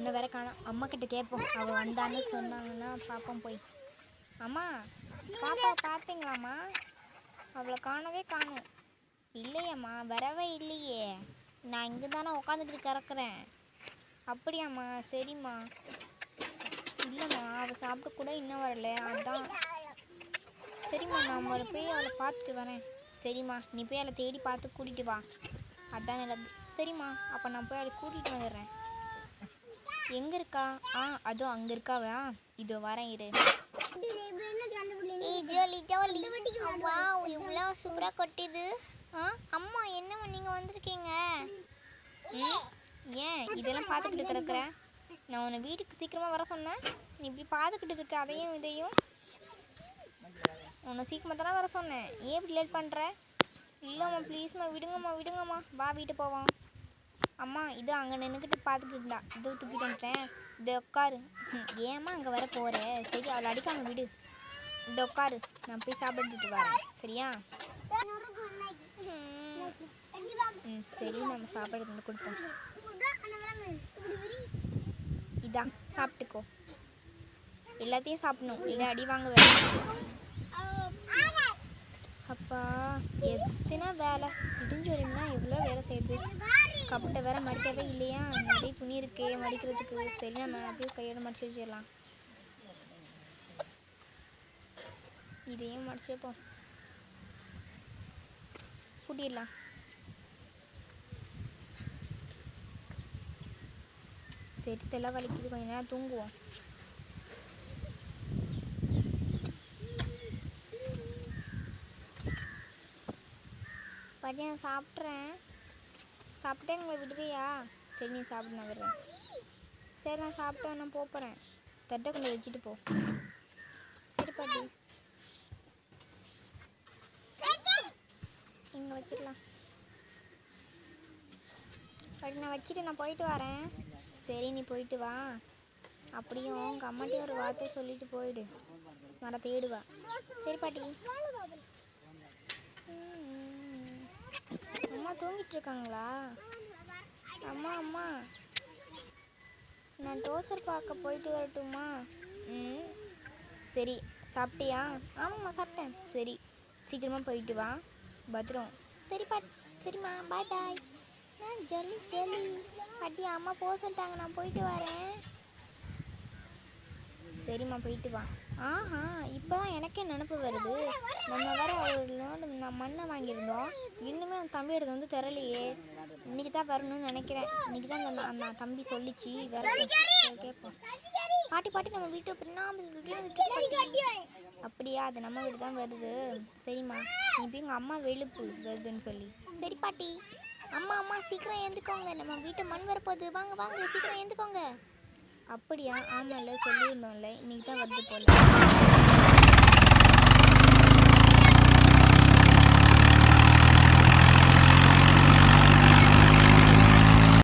ஒன்று வேற காணும். அம்மா கிட்ட கேட்போம், அவள் வந்தான்னு சொன்னாங்கன்னா பார்ப்போம் போய். அம்மா பாப்பா பார்த்தீங்களாம்மா? அவளை காணவே காணும். இல்லையம்மா, வரவே இல்லையே. நான் இங்கே தானே உட்காந்துக்கிட்டு கிடக்குறேன். அப்படியாம்மா? சரிம்மா. இல்லைம்மா, அவள் சாப்பிட்டு கூட இன்னும் வரல. அதான். சரிம்மா, நான் அவளை போய் அவளை பார்த்துட்டு வரேன். சரிம்மா, நீ போய் அவளை தேடி பார்த்து கூட்டிகிட்டு வா. அதான் நல்லது. சரிம்மா, அப்போ நான் போய் அவளை கூட்டிகிட்டு வந்துடுறேன். எங்கே இருக்கா? அதுவும் அங்கே இருக்காவா? இதோ வரேன் இரு. இவ்வளோ சூப்பராக கொட்டிது. அம்மா, என்னம்மா நீங்கள் வந்திருக்கீங்க? ஏன் இதெல்லாம் பார்த்துக்கிட்டு கிடக்குற? நான் உன்னை வீட்டுக்கு சீக்கிரமாக வர சொன்னேன். நீ இப்படி பார்த்துக்கிட்டு இருக்க அதையும் இதையும். உன்னை சீக்கிரமாக தானே வர சொன்னேன். ஏன் இப்படி லேட் பண்ணுற? இல்லைம்மா, ப்ளீஸ்மா, விடுங்கம்மா. வா, வீட்டு போவோம். அம்மா, இது அங்கே நின்றுக்கிட்டு பார்த்துக்கிட்டு இருந்தா. இதோ தூக்கிட்டு வந்துட்டேன். இதை உட்காரு. ஏம்மா அங்கே வர போகிற? சரி, அவளை அடிக்காமல் விடு. இந்த உட்காரு, நான் போய் சாப்பிட்டுட்டு வரேன். சரியா? சரி, நம்ம சாப்பாடு வந்து கொடுப்போம். இதான் சாப்பிட்டுக்கோ. எல்லாத்தையும் சாப்பிடணும், இல்லை அடி வாங்க வேணும். அப்பா, எத்தனை வேலை! இடிஞ்சு வரீங்கன்னா எவ்வளோ வேலை செய்யுது. கப்பட்டை வேற மடிக்கவே இல்லையா? நிறைய துணி இருக்கே மடிக்கிறதுக்கு. சரி, நம்ம அப்படியே கையோட மடிச்சு வச்சிடலாம். இதையும் மடிச்சுப்போம், கூட்டிடலாம். சரி, தெல்லாம் வலிக்குது, கொஞ்ச நேரம் தூங்குவோம். பாட்டி, நான் சாப்பிட்றேன். சாப்பிட்டே உங்களை விடுவியா? சரி, நீ சாப்பிட்டு நான் விடுறேன். சரி, நான் சாப்பிட்டேன், நான் போகிறேன். தட்டை கொண்டு வச்சுட்டு போ. சரி பாட்டி, இங்கே வச்சிடலாம். பாட்டி, நான் வச்சுட்டு நான் போயிட்டு வரேன். சரி, நீ போயிட்டு வா. அப்படியும் உங்கள் அம்மாட்டையும் ஒரு வார்த்தை சொல்லிட்டு போயிடு. வர தேடுவா. சரி பாட்டி. அம்மா தூங்கிட்டு இருக்காங்களா? அம்மா, நான் டோசர் பார்க்க போயிட்டு வரட்டுமா? சரி, சாப்பிட்டியா? ஆமாம்மா, சாப்பிட்டேன். சரி, சீக்கிரமாக போயிட்டு வா, பத்திரம். சரி சரிம்மா, பாய். ஜல்லி பாட்டி, அம்மா போக சொல்லிட்டாங்க, நான் போயிட்டு வரேன். சரிம்மா, போயிட்டு வா. இப்போ தான் எனக்கே நினப்பு வருது. நம்ம வேற அவளோட மண்ணை வாங்கியிருந்தோம். இன்னுமே அந்த தம்பி எடுத்து வந்து தரலையே. இன்னைக்கு தான் வரணும்னு நினைக்கிறேன். இன்னைக்கு தான் அந்த தம்பி சொல்லிச்சு வேற. கேட்போம். பாட்டி, நம்ம வீட்டு அப்படியா? அது நம்ம வீடு தான் வருது. சரிம்மா, நீ போய் உங்கள் அம்மா வெளுப்பு வருதுன்னு சொல்லி. சரி பாட்டி. அம்மா, சீக்கிரம் ஏந்துக்கோங்க, நம்ம வீட்டை மண் வரப்போகுது. வாங்க, சீக்கிரம் ஏந்துக்கோங்க. அப்படியா? ஆமாம்ல, சொல்லியிருந்தோம்ல, இன்னைக்கு தான் வருது போல.